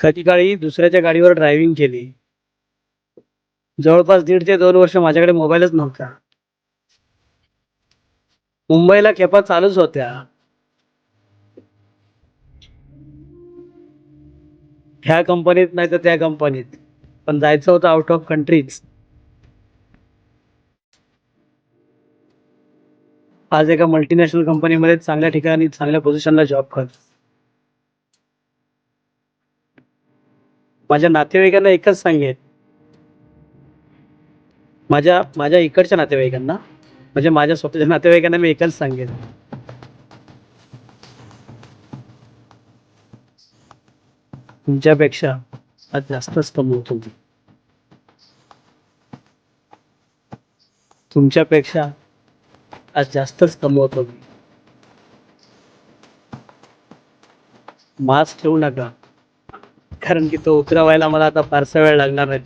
कधी काळी दुसऱ्याच्या गाडीवर ड्रायव्हिंग केली. जवळपास 1.5 ते 2 वर्ष माझ्याकडे मोबाईलच नव्हता. मुंबईला खेपा चालूच होत्या. ह्या कंपनीत नाही तर त्या कंपनीत, पण जायचं होतं आउट ऑफ कंट्रीज. आज एका मल्टीनॅशनल कंपनीमध्ये चांगल्या ठिकाणी चांगल्या पोझिशनला जॉब करतो. माझ्या नातेवाईकांना एकच सांगेन, माझ्या माझ्या इकडच्या नातेवाईकांना, म्हणजे माझ्या स्वतःच्या नातेवाईकांना मी एकच सांगेन, तुमच्यापेक्षा आज जास्तच कमवतो मी. तुमच्यापेक्षा आज जास्तच कमवतो मी. मास्क ठेवू नका, कारण की तो उतरवायला मला आता फारसा वेळ लागणार नाही.